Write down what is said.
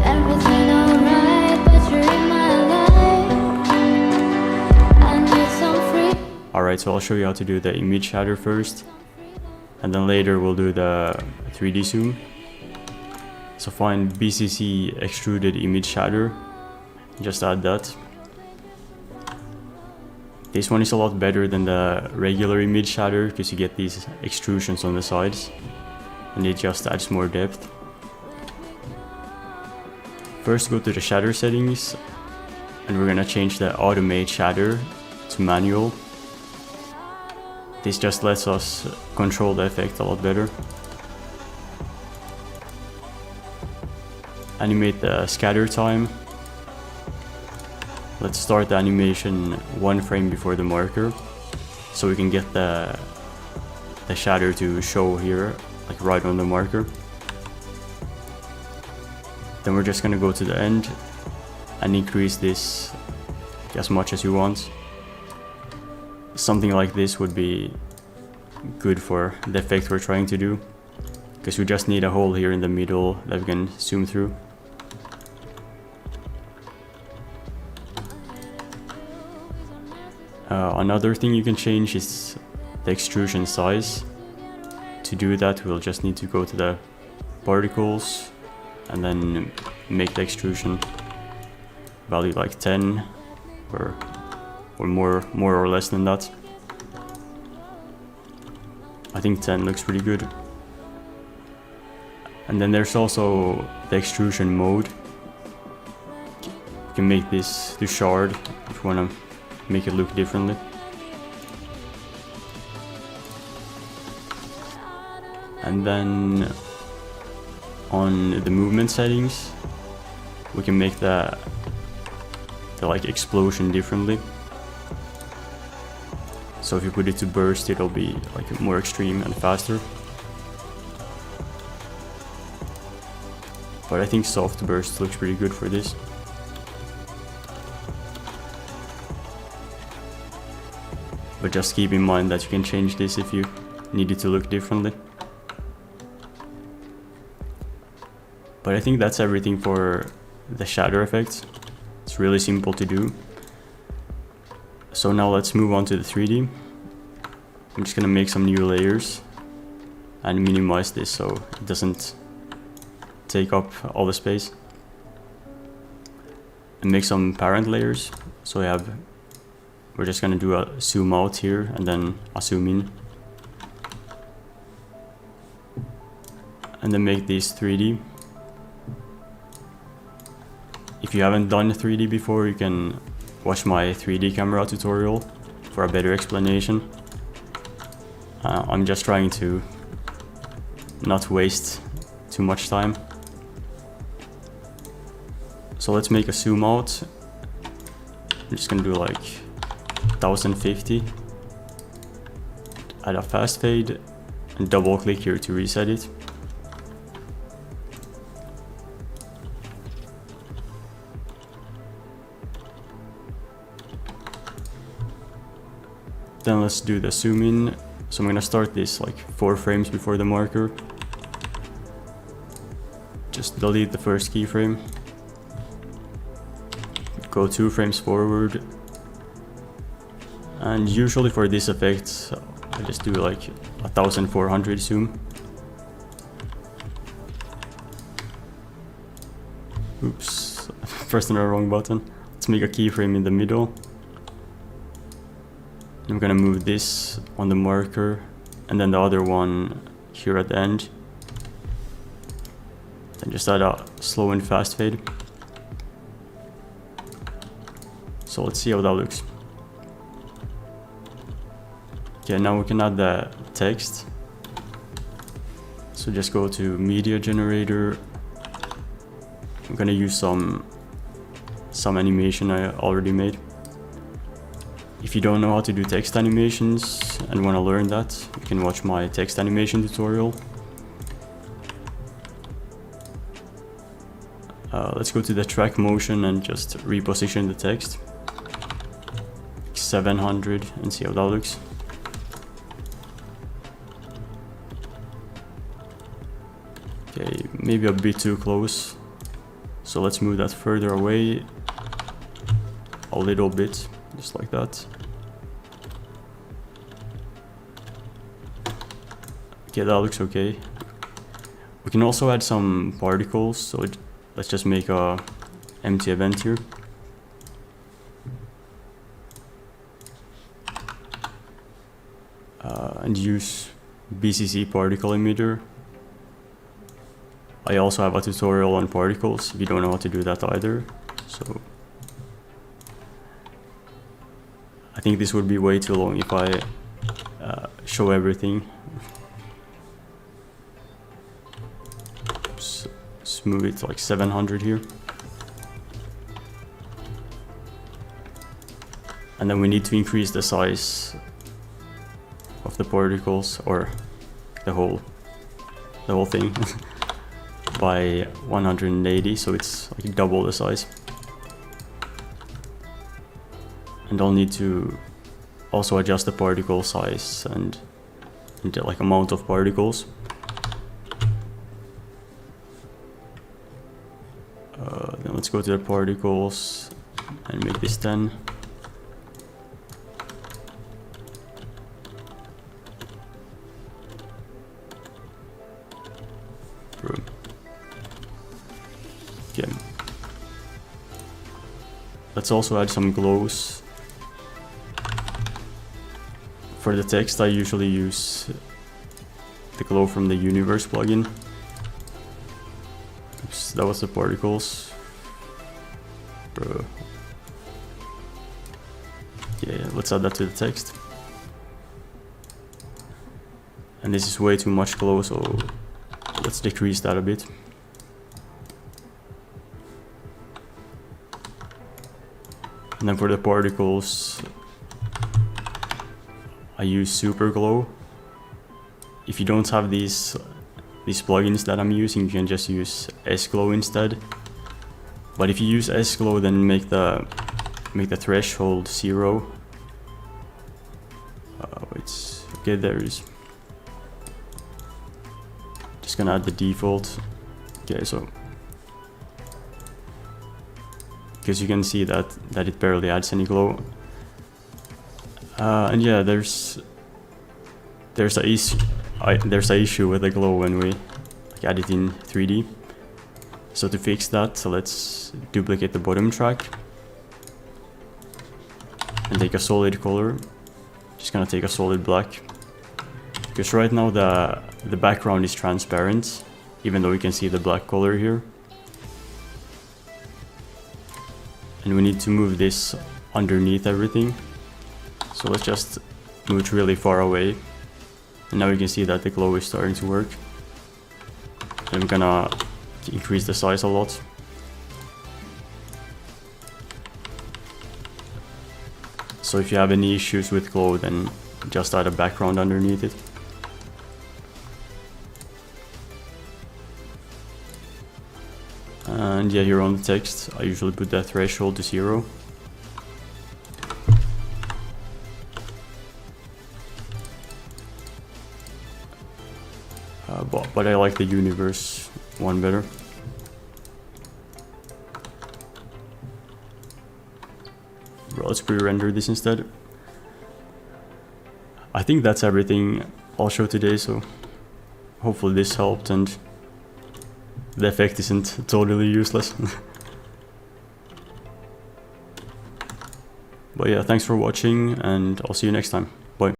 Everything alright, but you're in my life. I need some free. Alright, so I'll show you how to do the image shatter first, and then later we'll do the 3D zoom. So find BCC extruded image shatter, just add that. This one is a lot better than the regular image shatter because you get these extrusions on the sides and it just adds more depth. First go to the shatter settings and we're gonna change the automate shatter to manual. This just lets us control the effect a lot better. Animate the scatter time. Let's start the animation 1 frame before the marker, so we can get the shatter to show here, like right on the marker. Then we're just gonna go to the end and increase this as much as you want. Something like this would be good for the effect we're trying to do, because we just need a hole here in the middle that we can zoom through. Another thing you can change is the extrusion size. To do that, we'll just need to go to the particles and then make the extrusion value like 10 or more or less than that. I think 10 looks pretty good. And then there's also the extrusion mode. You can make this to shard if you want to make it look differently. And then on the movement settings, we can make the like explosion differently. So if you put it to burst, it'll be like more extreme and faster. But I think soft burst looks pretty good for this. But just keep in mind that you can change this if you need it to look differently. But I think that's everything for the shatter effects. It's really simple to do. So now let's move on to the 3D. I'm just gonna make some new layers and minimize this so it doesn't take up all the space. And make some parent layers. So we're just gonna do a zoom out here and then a zoom in. And then make these 3D. If you haven't done 3D before, you can watch my 3D camera tutorial for a better explanation. I'm just trying to not waste too much time. So let's make a zoom out. I'm just gonna do like 1050. Add a fast fade and double click here to reset it. Then let's do the zoom in. So I'm gonna start this like 4 frames before the marker. Just delete the first keyframe. Go 2 frames forward. And usually for this effect, I just do like 1400 zoom. Oops, pressed on the wrong button. Let's make a keyframe in the middle. I'm gonna move this on the marker and then the other one here at the end. Then just add a slow and fast fade. So let's see how that looks. Okay, now we can add the text. So just go to media generator. I'm gonna use some animation I already made. If you don't know how to do text animations and want to learn that, you can watch my text animation tutorial. Let's go to the track motion and just reposition the text. 700 and see how that looks. Okay, maybe a bit too close. So let's move that further away. A little bit, just like that. Okay, that looks okay. We can also add some particles, so let's just make a empty event here. And use BCC particle emitter. I also have a tutorial on particles if you don't know how to do that either. So I think this would be way too long if I show everything. Let's move it to like 700 here. And then we need to increase the size of the particles, or the whole thing by 180, so it's like double the size. And I'll need to also adjust the particle size and the like amount of particles. Then let's go to the particles and make this 10. Okay. Let's also add some glows. For the text, I usually use the glow from the universe plugin. Oops, that was the particles. Yeah, let's add that to the text. And this is way too much glow, so let's decrease that a bit. And then for the particles, I use super glow. If you don't have these plugins that I'm using, you can just use S-glow instead. But if you use S-glow, then make the threshold 0. It's okay. There it is. Just gonna add the default. Okay, so because you can see that it barely adds any glow. And yeah, there's a issue with the glow when we add it in 3D. So to fix that, so let's duplicate the bottom track and take a solid color. Just gonna take a solid black, because right now the background is transparent, even though you can see the black color here. And we need to move this underneath everything. So let's just move it really far away. And now you can see that the glow is starting to work. And I'm gonna increase the size a lot. So if you have any issues with glow, then just add a background underneath it. And yeah, here on the text, I usually put the threshold to 0. But I like the universe one better. Well, let's pre-render this instead. I think that's everything I'll show today, so hopefully this helped and the effect isn't totally useless. But yeah, thanks for watching, and I'll see you next time.